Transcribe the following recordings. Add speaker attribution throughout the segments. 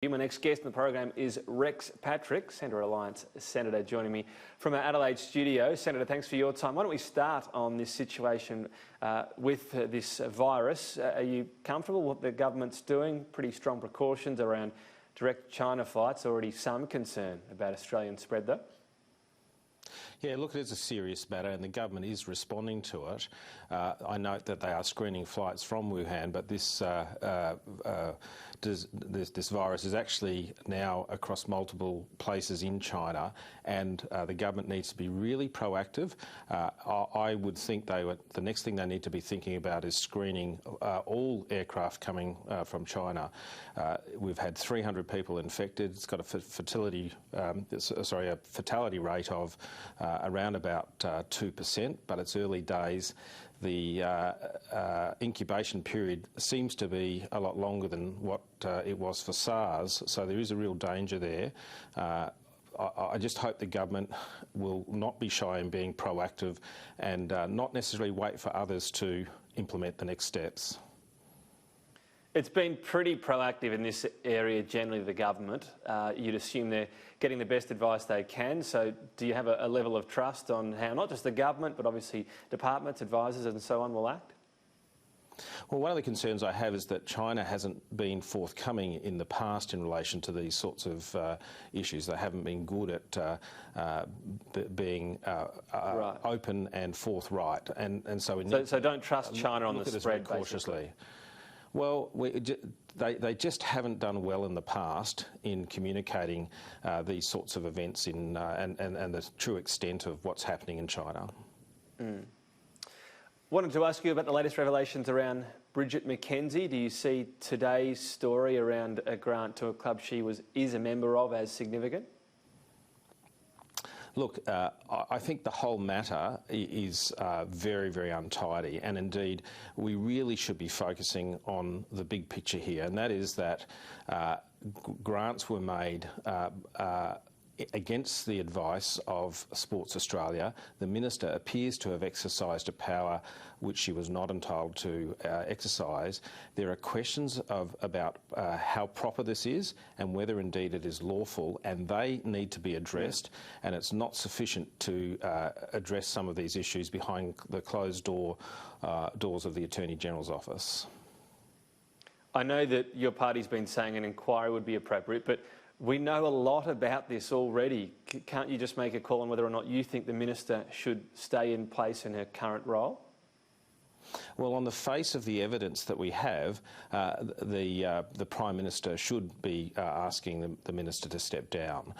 Speaker 1: My next guest in the program is Rex Patrick, Centre Alliance Senator, joining me from our Adelaide studio. Senator, thanks for your time. Why don't we start on this situation with this virus? Are you comfortable with what the government's doing? Pretty strong precautions around direct China flights. Already some concern about Australian spread, though.
Speaker 2: Yeah, look, it is a serious matter and the government is responding to it. I note that they are screening flights from Wuhan, but this virus is actually now across multiple places in China, and the government needs to be really proactive. I would think the next thing they need to be thinking about is screening all aircraft coming from China. We've had 300 people infected. It's got a fatality rate of around about 2%, but it's early days. The incubation period seems to be a lot longer than what it was for SARS, so there is a real danger there. I just hope the government will not be shy in being proactive and not necessarily wait for others to implement the next steps.
Speaker 1: It's been pretty proactive in this area, generally, the government. You'd assume they're getting the best advice they can. So do you have a level of trust on how not just the government, but obviously departments, advisors and so on will act?
Speaker 2: Well, one of the concerns I have is that China hasn't been forthcoming in the past in relation to these sorts of issues. They haven't been good at being
Speaker 1: right.
Speaker 2: open and forthright. And so
Speaker 1: don't trust China on the spread,
Speaker 2: cautiously. Well, they just haven't done well in the past in communicating these sorts of events and the true extent of what's happening in China.
Speaker 1: Wanted to ask you about the latest revelations around Bridget McKenzie. Do you see today's story around a grant to a club she is a member of as significant?
Speaker 2: Look, I think the whole matter is very, very untidy, and indeed we really should be focusing on the big picture here, and that is that grants were made against the advice of Sports Australia. The Minister appears to have exercised a power which she was not entitled to exercise. There are questions about how proper this is and whether indeed it is lawful, and they need to be addressed, and it's not sufficient to address some of these issues behind the closed doors of the Attorney-General's office.
Speaker 1: I know that your party's been saying an inquiry would be appropriate, but we know a lot about this already. Can't you just make a call on whether or not you think the Minister should stay in place in her current role?
Speaker 2: Well, on the face of the evidence that we have, the Prime Minister should be asking the Minister to step down.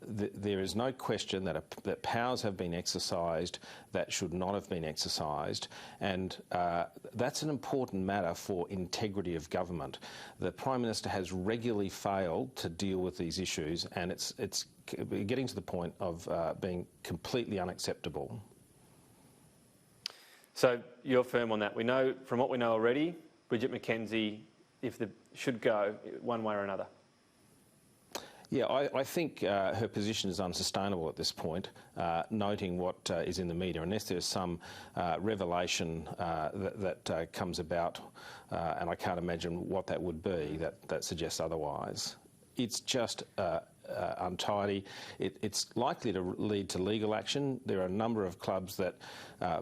Speaker 2: There is no question that powers have been exercised that should not have been exercised, and that's an important matter for integrity of government. The Prime Minister has regularly failed to deal with these issues, and it's getting to the point of being completely unacceptable.
Speaker 1: So you're firm on that. We know, from what we know already, Bridget McKenzie should go one way or another.
Speaker 2: Yeah, I think her position is unsustainable at this point, noting what is in the media. Unless there's some revelation that comes about, and I can't imagine what that would be, that suggests otherwise. It's just untidy. It's likely to lead to legal action. There are a number of clubs that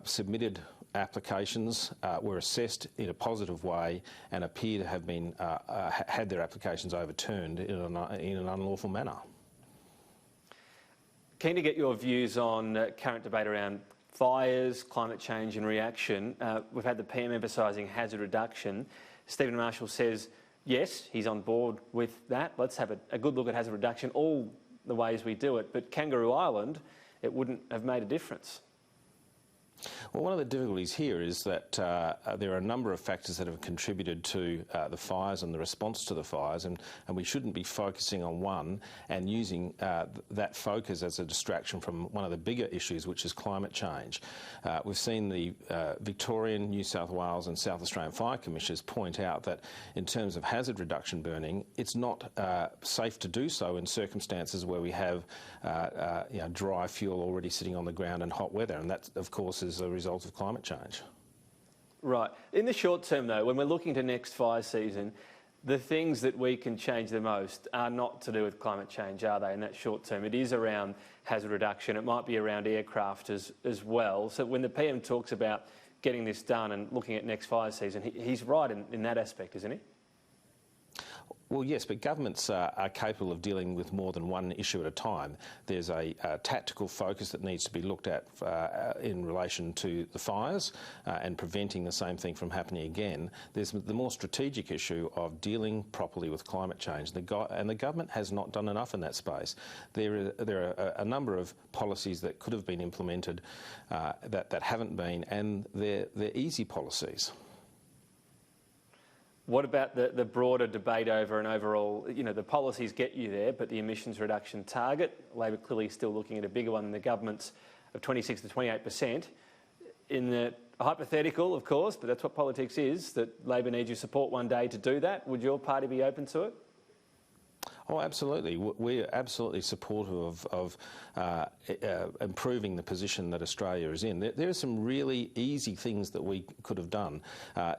Speaker 2: submitted applications, were assessed in a positive way and appear to have been had their applications overturned in an unlawful manner.
Speaker 1: Keen to get your views on current debate around fires, climate change and reaction. We've had the PM emphasising hazard reduction. Stephen Marshall says, yes, he's on board with that. Let's have a good look at hazard reduction, all the ways we do it. But Kangaroo Island, it wouldn't have made a difference.
Speaker 2: Well, one of the difficulties here is that there are a number of factors that have contributed to the fires and the response to the fires, and we shouldn't be focusing on one and using that focus as a distraction from one of the bigger issues, which is climate change. We've seen the Victorian, New South Wales and South Australian Fire Commissioners point out that in terms of hazard reduction burning, it's not safe to do so in circumstances where we have dry fuel already sitting on the ground and hot weather, and that, of course, is a result of climate change.
Speaker 1: Right. In the short term, though, when we're looking to next fire season, the things that we can change the most are not to do with climate change, are they, in that short term? It is around hazard reduction. It might be around aircraft as well. So when the PM talks about getting this done and looking at next fire season, he's right in that aspect, isn't he?
Speaker 2: Well, yes, but governments are capable of dealing with more than one issue at a time. There's a tactical focus that needs to be looked at in relation to the fires and preventing the same thing from happening again. There's the more strategic issue of dealing properly with climate change, and the government has not done enough in that space. There are a number of policies that could have been implemented that haven't been, and they're easy policies.
Speaker 1: What about the broader debate over an overall, the policies get you there, but the emissions reduction target, Labor clearly still looking at a bigger one than the government's of 26 to 28%. In the hypothetical, of course, but that's what politics is, that Labor needs your support one day to do that. Would your party be open to it?
Speaker 2: Oh, absolutely. We're absolutely supportive of improving the position that Australia is in. There are some really easy things that we could have done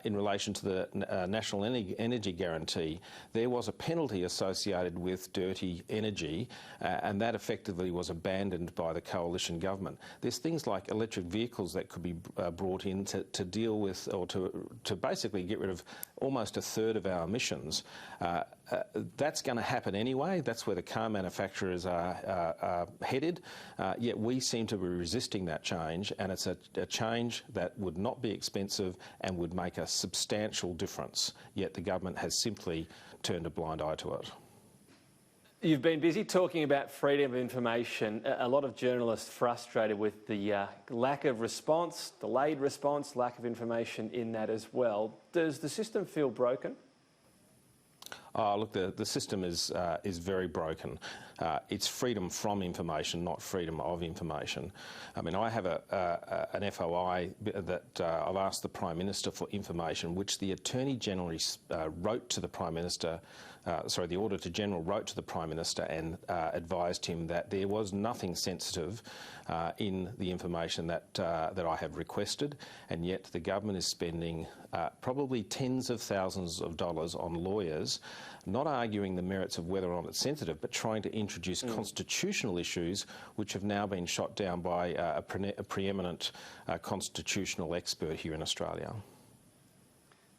Speaker 2: in relation to the National Energy Guarantee. There was a penalty associated with dirty energy, and that effectively was abandoned by the coalition government. There's things like electric vehicles that could be brought in to deal with, or to basically get rid of almost a third of our emissions. That's going to happen anyway. That's where the car manufacturers are headed. Yet we seem to be resisting that change, and it's a change that would not be expensive and would make a substantial difference. Yet the government has simply turned a blind eye to it.
Speaker 1: You've been busy talking about freedom of information. A lot of journalists frustrated with the lack of response, delayed response, lack of information in that as well. Does the system feel broken?
Speaker 2: Oh, look, the system is very broken. It's freedom from information, not freedom of information. I mean, I have an FOI that I've asked the Prime Minister for information, which the Attorney General wrote to the Prime Minister. The Auditor General wrote to the Prime Minister and advised him that there was nothing sensitive in the information that I have requested, and yet the government is spending probably tens of thousands of dollars on lawyers, not arguing the merits of whether or not it's sensitive, but trying to introduce constitutional issues which have now been shot down by a preeminent constitutional expert here in Australia.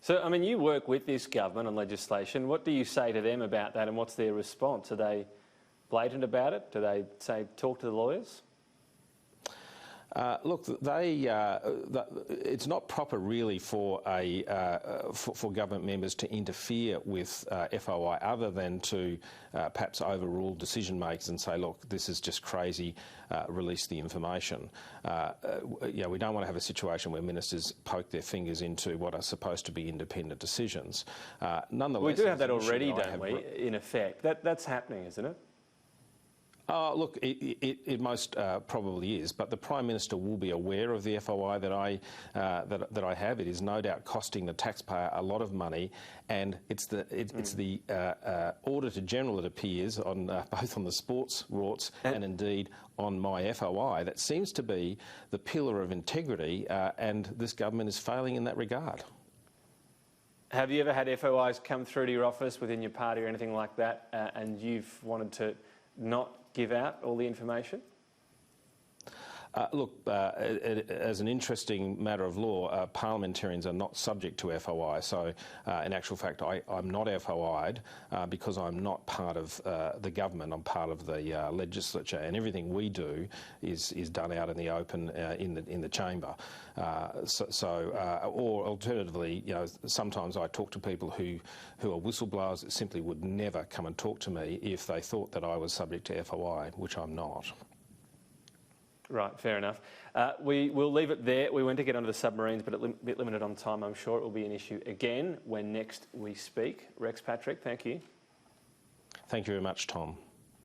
Speaker 1: So, I mean, you work with this government on legislation. What do you say to them about that, and what's their response? Are they blatant about it? Do they say, talk to the lawyers?
Speaker 2: Look, it's not proper really for government members to interfere with FOI other than to perhaps overrule decision makers and say, look, this is just crazy, release the information. We don't want to have a situation where ministers poke their fingers into what are supposed to be independent decisions. Nonetheless,
Speaker 1: we do have that already, don't we, in effect? That's happening, isn't it?
Speaker 2: Look, it most probably is, but the Prime Minister will be aware of the FOI that I have. It is no doubt costing the taxpayer a lot of money, and it's the Auditor General, it appears, on both on the sports rorts and indeed on my FOI that seems to be the pillar of integrity, and this government is failing in that regard.
Speaker 1: Have you ever had FOIs come through to your office within your party or anything like that, and you've wanted to not give out all the information?
Speaker 2: Look, as an interesting matter of law, parliamentarians are not subject to FOI. So, in actual fact, I'm not FOI'd because I'm not part of the government. I'm part of the legislature, and everything we do is done out in the open in the chamber. Or alternatively, sometimes I talk to people who are whistleblowers that simply would never come and talk to me if they thought that I was subject to FOI, which I'm not.
Speaker 1: Right, fair enough. We'll leave it there. We went to get onto the submarines, but a bit limited on time. I'm sure it will be an issue again when next we speak. Rex Patrick, thank you.
Speaker 2: Thank you very much, Tom.